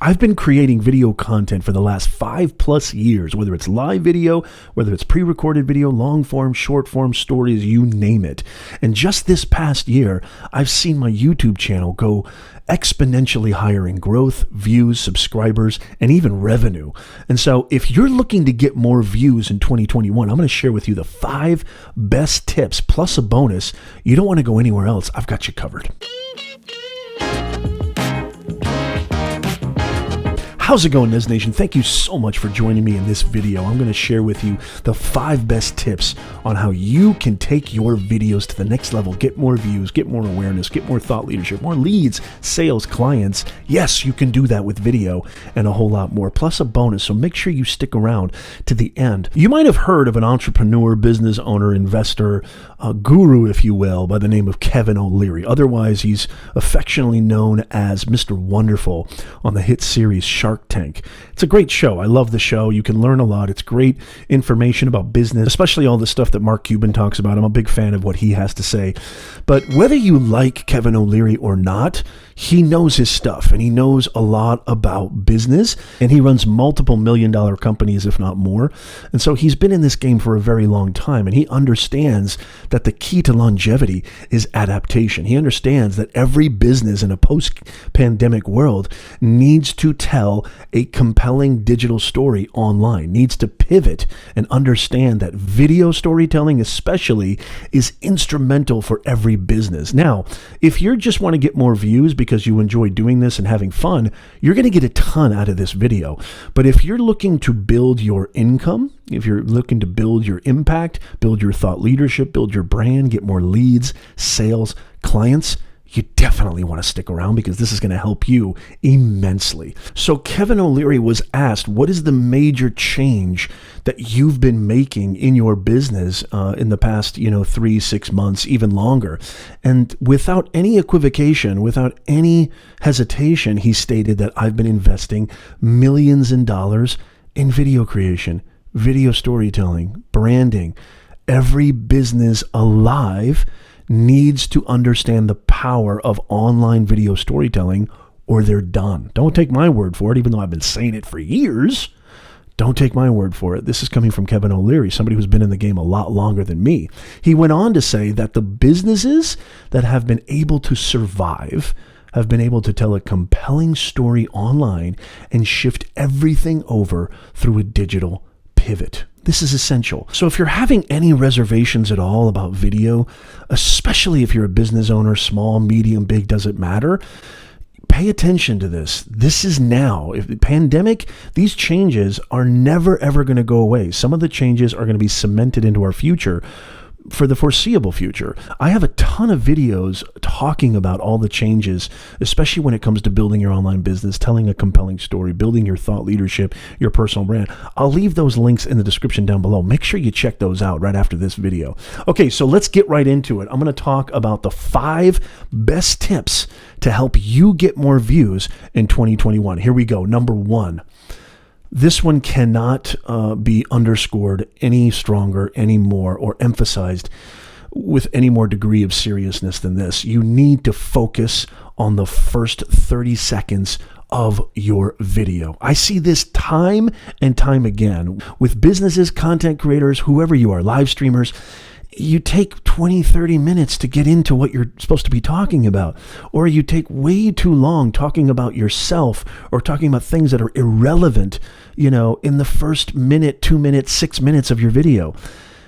I've been creating video content for the last 5+ years, whether it's live video, whether it's pre-recorded video, long form, short form stories, you name it. And just this past year, I've seen my YouTube channel go exponentially higher in growth, views, subscribers, and even revenue. And so if you're looking to get more views in 2021, I'm going to share with you the 5 best tips plus a bonus. You don't want to go anywhere else. I've got you covered. How's it going, Nez Nation? Thank you so much for joining me in this video. I'm going to share with you the 5 best tips on how you can take your videos to the next level, get more views, get more awareness, get more thought leadership, more leads, sales, clients. Yes, you can do that with video and a whole lot more, plus a bonus. So make sure you stick around to the end. You might have heard of an entrepreneur, business owner, investor, guru, if you will, by the name of Kevin OLeary. Otherwise, he's affectionately known as Mr. Wonderful on the hit series Shark Tank. It's a great show. I love the show. You can learn a lot. It's great information about business, especially all the stuff that Mark Cuban talks about. I'm a big fan of what he has to say. But whether you like Kevin OLeary or not, he knows his stuff and he knows a lot about business, and he runs multiple million-dollar companies, if not more. And so he's been in this game for a very long time, and he understands that the key to longevity is adaptation. He understands that every business in a post-pandemic world needs to tell a compelling digital story online, needs to pivot and understand that video storytelling especially is instrumental for every business. Now, if you just want to get more views because you enjoy doing this and having fun, you're going to get a ton out of this video. But if you're looking to build your income, if you're looking to build your impact, build your thought leadership, build your brand, get more leads, sales, clients, you definitely want to stick around because this is going to help you immensely. So Kevin OLeary was asked, what is the major change that you've been making in your business in the past, 3-6 months, even longer? And without any equivocation, without any hesitation, he stated that I've been investing millions in dollars in video creation, video storytelling, branding. Every business alive needs to understand the power of online video storytelling or they're done. Don't take my word for it, even though I've been saying it for years. Don't take my word for it. This is coming from Kevin OLeary, somebody who's been in the game a lot longer than me. He went on to say that the businesses that have been able to survive have been able to tell a compelling story online and shift everything over through a digital pivot. This is essential. So if you're having any reservations at all about video, especially if you're a business owner, small, medium, big, doesn't matter, pay attention to this. This is now. If the pandemic, these changes are never, ever going to go away. Some of the changes are going to be cemented into our future for the foreseeable future. I have a ton of videos talking about all the changes, especially when it comes to building your online business, telling a compelling story, building your thought leadership, your personal brand. I'll leave those links in the description down below. Make sure you check those out right after this video. Okay, so let's get right into it. I'm going to talk about the 5 best tips to help you get more views in 2021. Here we go. Number 1. This one cannot be underscored any stronger, any more, or emphasized with any more degree of seriousness than this. You need to focus on the first 30 seconds of your video. I see this time and time again with businesses, content creators, whoever you are, live streamers. You take 20, 30 minutes to get into what you're supposed to be talking about, or you take way too long talking about yourself or talking about things that are irrelevant, in the first minute, 2 minutes, 6 minutes of your video.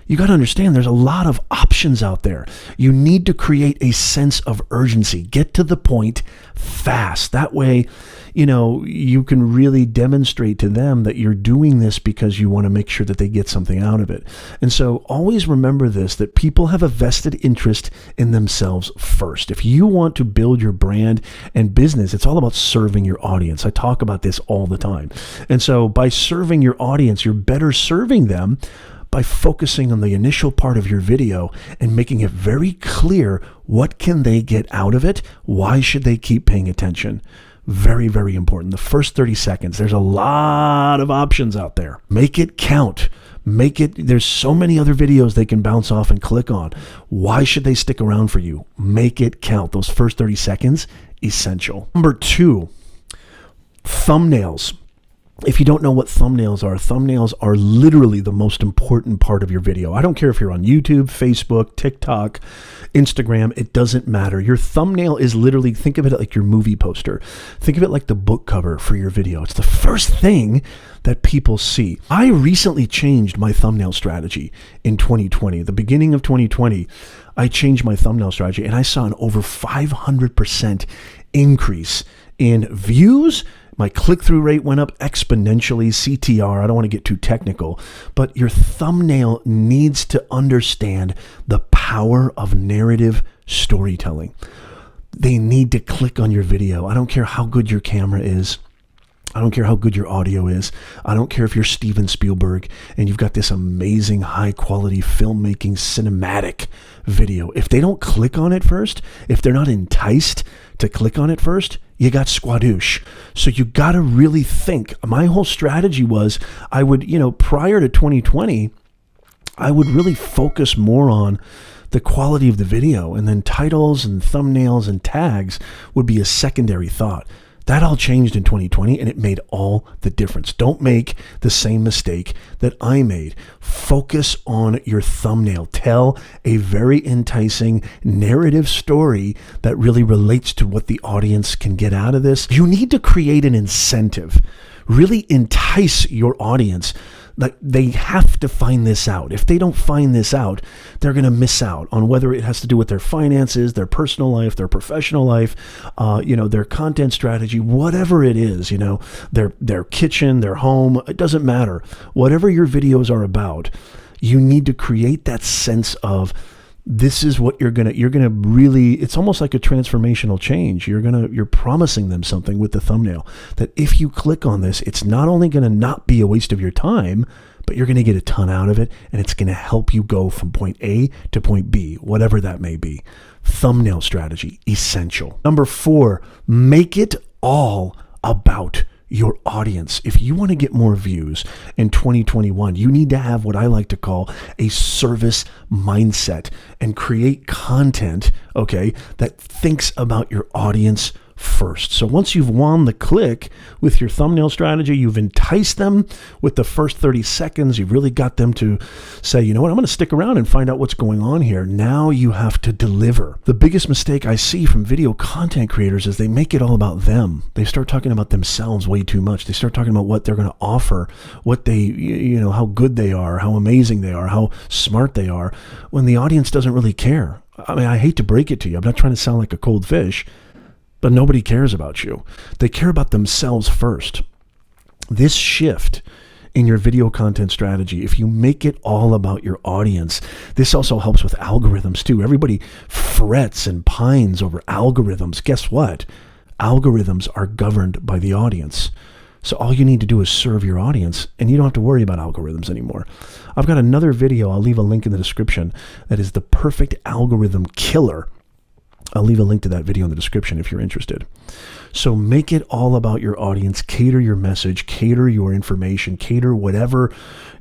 You got to understand there's a lot of options out there. You need to create a sense of urgency. Get to the point fast. That way, you can really demonstrate to them that you're doing this because you want to make sure that they get something out of it. And so always remember this, that people have a vested interest in themselves first. If you want to build your brand and business, it's all about serving your audience. I talk about this all the time. And so by serving your audience, you're better serving them by focusing on the initial part of your video and making it very clear what can they get out of it, why should they keep paying attention. Very, very important. The first 30 seconds, there's a lot of options out there. Make it count. There's so many other videos they can bounce off and click on. Why should they stick around for you? Make it count. Those first 30 seconds, essential. Number 2, Thumbnails. If you don't know what thumbnails are literally the most important part of your video. I don't care if you're on YouTube, Facebook, TikTok, Instagram, it doesn't matter. Your thumbnail is literally, think of it like your movie poster. Think of it like the book cover for your video. It's the first thing that people see. I recently changed my thumbnail strategy in 2020. The beginning of 2020, I changed my thumbnail strategy and I saw an over 500% increase in views. My click-through rate went up exponentially, CTR. I don't want to get too technical, but your thumbnail needs to understand the power of narrative storytelling. They need to click on your video. I don't care how good your camera is. I don't care how good your audio is. I don't care if you're Steven Spielberg and you've got this amazing high-quality filmmaking cinematic video. If they don't click on it first, if they're not enticed to click on it first, you got squadoosh. So you got to really think. My whole strategy was I would, prior to 2020, I would really focus more on the quality of the video, and then titles and thumbnails and tags would be a secondary thought. That all changed in 2020, and it made all the difference. Don't make the same mistake that I made. Focus on your thumbnail. Tell a very enticing narrative story that really relates to what the audience can get out of this. You need to create an incentive. Really entice your audience. Like, they have to find this out. If they don't find this out, they're going to miss out on whether it has to do with their finances, their personal life, their professional life, their content strategy, whatever it is, their kitchen, their home. It doesn't matter. Whatever your videos are about, you need to create that sense of, this is what you're gonna really, it's almost like a transformational change. You're promising them something with the thumbnail, that if you click on this, it's not only gonna not be a waste of your time, but you're gonna get a ton out of it, and it's gonna help you go from point A to point B, whatever that may be. Thumbnail strategy, essential. Number 4, make it all about your audience. If you want to get more views in 2021, you need to have what I like to call a service mindset and create content, that thinks about your audience first. So once you've won the click with your thumbnail strategy, you've enticed them with the first 30 seconds, you've really got them to say, you know what, I'm going to stick around and find out what's going on here. Now you have to deliver. The biggest mistake I see from video content creators is they make it all about them. They start talking about themselves way too much. They start talking about what they're going to offer, what they, how good they are, how amazing they are, how smart they are, when the audience doesn't really care. I mean, I hate to break it to you. I'm not trying to sound like a cold fish, but nobody cares about you. They care about themselves first. This shift in your video content strategy, if you make it all about your audience, this also helps with algorithms too. Everybody frets and pines over algorithms. Guess what? Algorithms are governed by the audience. So all you need to do is serve your audience, and you don't have to worry about algorithms anymore. I've got another video, I'll leave a link in the description, that is the perfect algorithm killer. I'll leave a link to that video in the description if you're interested. So make it all about your audience, cater your message, cater your information, cater whatever.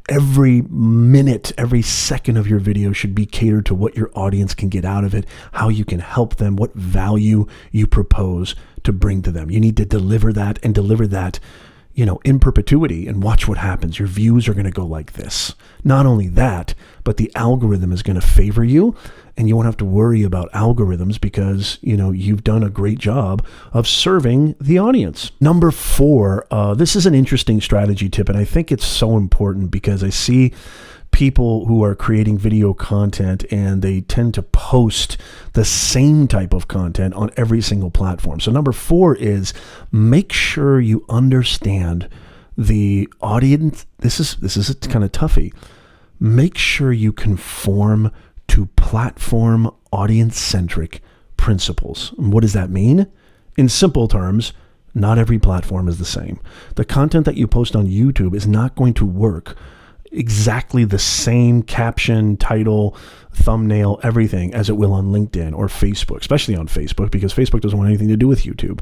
Every minute, every second of your video should be catered to what your audience can get out of it, how you can help them, what value you propose to bring to them. You need to deliver that, and deliver that, in perpetuity, and watch what happens. Your views are going to go like this. Not only that, but the algorithm is going to favor you, and you won't have to worry about algorithms because, you've done a great job of serving the audience. Number 4, this is an interesting strategy tip, and I think it's so important because I see people who are creating video content and they tend to post the same type of content on every single platform. So number 4 is make sure you understand the audience. This is kind of toughy. Make sure you conform to platform audience-centric principles. And what does that mean? In simple terms, not every platform is the same. The content that you post on YouTube is not going to work exactly the same caption, title, thumbnail, everything as it will on LinkedIn or Facebook, especially on Facebook, because Facebook doesn't want anything to do with YouTube.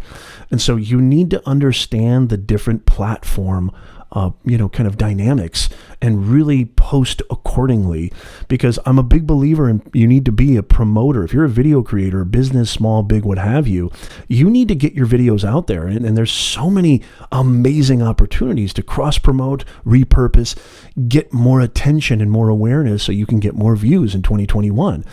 And so you need to understand the different platform kind of dynamics and really post accordingly, because I'm a big believer in you need to be a promoter. If you're a video creator, business, small, big, what have you, you need to get your videos out there. And there's so many amazing opportunities to cross promote, repurpose, get more attention and more awareness so you can get more views in 2021.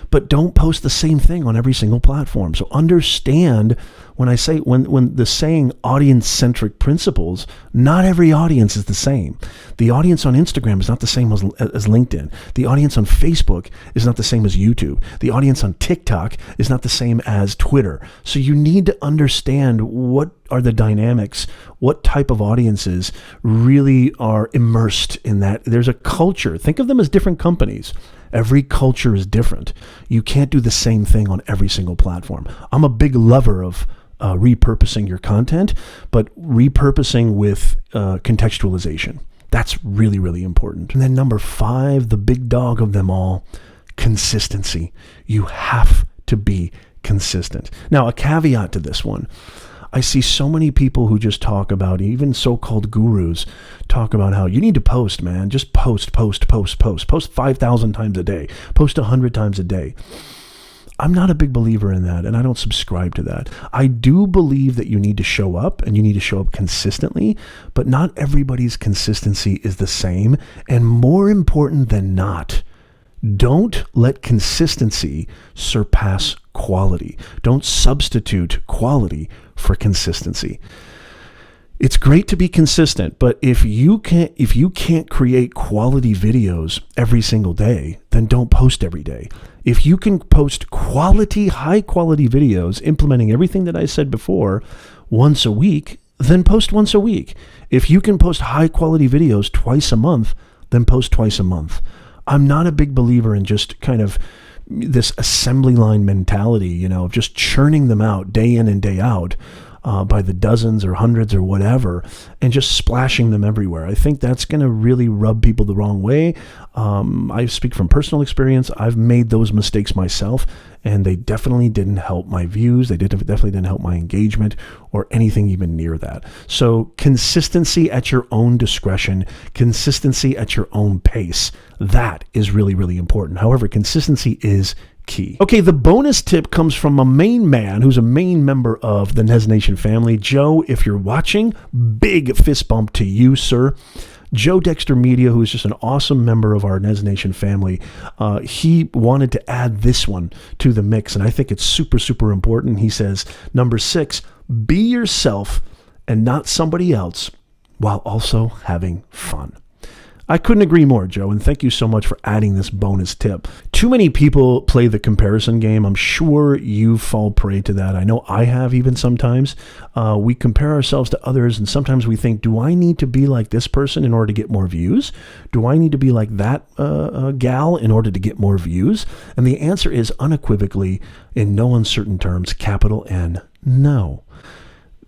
But don't post the same thing on every single platform. So understand when I say, when the saying audience-centric principles, not every audience is the same. The audience on Instagram is not the same as LinkedIn. The audience on Facebook is not the same as YouTube. The audience on TikTok is not the same as Twitter. So you need to understand what are the dynamics, what type of audiences really are immersed in that. There's a culture. Think of them as different companies. Every culture is different. You can't do the same thing on every single platform. I'm a big lover of repurposing your content, but repurposing with contextualization. That's really, really important. And then number 5, the big dog of them all, consistency. You have to be consistent. Now, a caveat to this one. I see so many people who just talk about, even so-called gurus, talk about how you need to post, man. Just post. Post 5,000 times a day. Post 100 times a day. I'm not a big believer in that, and I don't subscribe to that. I do believe that you need to show up, and you need to show up consistently, but not everybody's consistency is the same. And more important than not, don't let consistency surpass quality. Don't substitute quality for consistency. It's great to be consistent, but if you can't create quality videos every single day, then don't post every day. If you can post quality, high quality videos implementing everything that I said before once a week, then post once a week. If you can post high quality videos twice a month, then post twice a month. I'm not a big believer in just kind of this assembly line mentality, of just churning them out day in and day out by the dozens or hundreds or whatever, and just splashing them everywhere. I think that's going to really rub people the wrong way. I speak from personal experience. I've made those mistakes myself, and they definitely didn't help my views. They definitely didn't help my engagement or anything even near that. So consistency at your own discretion, consistency at your own pace, that is really, really important. However, consistency is key. Okay, the bonus tip comes from a main man who's a main member of the Nez Nation family. Joe, if you're watching, big fist bump to you, sir. Joe Dexter Media, who is just an awesome member of our Nez Nation family, he wanted to add this one to the mix, and I think it's super, super important. He says, number 6, be yourself and not somebody else while also having fun. I couldn't agree more, Joe, and thank you so much for adding this bonus tip. Too many people play the comparison game. I'm sure you fall prey to that. I know I have even sometimes. We compare ourselves to others, and sometimes we think, do I need to be like this person in order to get more views? Do I need to be like that gal in order to get more views? And the answer is unequivocally, in no uncertain terms, capital N, no.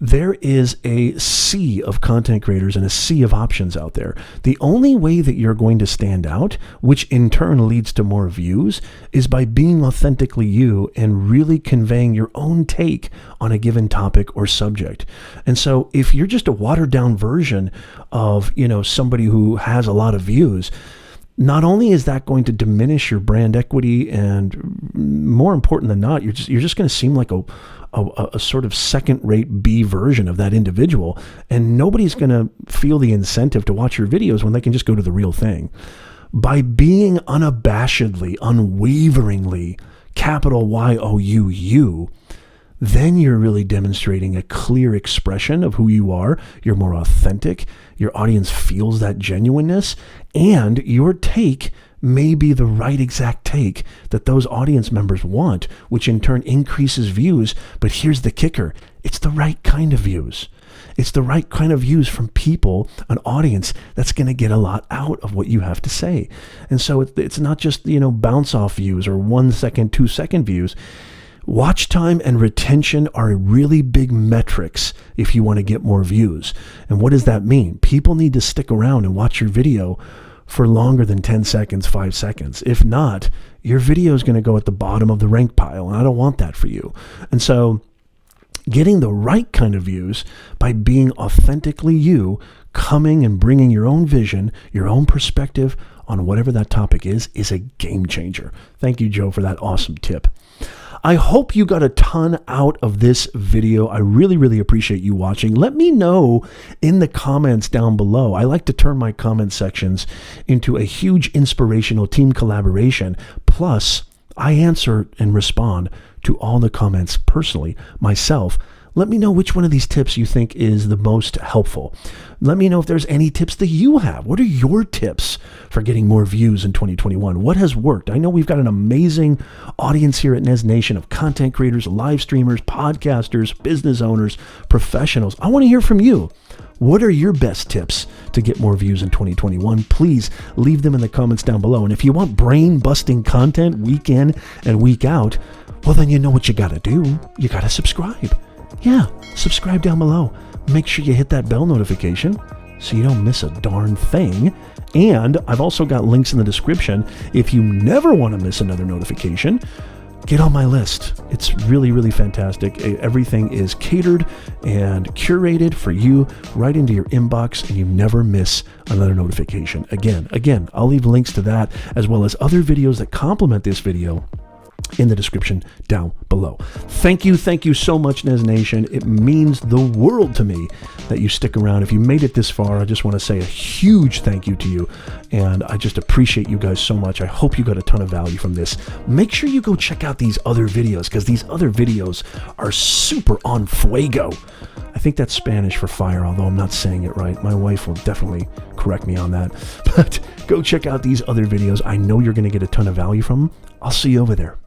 There is a sea of content creators and a sea of options out there. The only way that you're going to stand out, which in turn leads to more views, is by being authentically you and really conveying your own take on a given topic or subject. And so if you're just a watered down version of, somebody who has a lot of views, not only is that going to diminish your brand equity, and more important than not, you're just going to seem like a sort of second-rate B version of that individual, and nobody's going to feel the incentive to watch your videos when they can just go to the real thing. By being unabashedly, unwaveringly, capital Y-O-U, you, then you're really demonstrating a clear expression of who you are. You're more authentic. Your audience feels that genuineness, and your take may be the right exact take that those audience members want, which in turn increases views. But here's the kicker. It's the right kind of views. It's the right kind of views from people, an audience that's going to get a lot out of what you have to say. And so it's not just, bounce off views or 1 second, 2 second views. Watch time and retention are really big metrics if you want to get more views. And what does that mean? People need to stick around and watch your video for longer than 10 seconds, 5 seconds. If not, your video is going to go at the bottom of the rank pile, and I don't want that for you. And so getting the right kind of views by being authentically you, coming and bringing your own vision, your own perspective on whatever that topic is a game changer. Thank you, Joe, for that awesome tip. I hope you got a ton out of this video. I really, really appreciate you watching. Let me know in the comments down below. I like to turn my comment sections into a huge inspirational team collaboration. Plus, I answer and respond to all the comments personally myself. Let me know which one of these tips you think is the most helpful. Let me know if there's any tips that you have. What are your tips for getting more views in 2021? What has worked? I know we've got an amazing audience here at Nez Nation of content creators, live streamers, podcasters, business owners, professionals. I want to hear from you. What are your best tips to get more views in 2021? Please leave them in the comments down below. And if you want brain-busting content week in and week out, well, then you know what you got to do. You got to subscribe. Yeah, subscribe down below. Make sure you hit that bell notification so you don't miss a darn thing. And I've also got links in the description. If you never want to miss another notification, get on my list. It's really, really fantastic. Everything is catered and curated for you right into your inbox, and you never miss another notification. Again, I'll leave links to that as well as other videos that complement this video in the description down below. Thank you so much, Nez Nation. It means the world to me that you stick around. If you made it this far, I just want to say a huge thank you to you, and I just appreciate you guys so much. I hope you got a ton of value from this. Make sure you go check out these other videos, because these other videos are super on fuego. I think that's Spanish for fire, although I'm not saying it right. My wife will definitely correct me on that. But go check out these other videos. I know you're going to get a ton of value from them. I'll see you over there.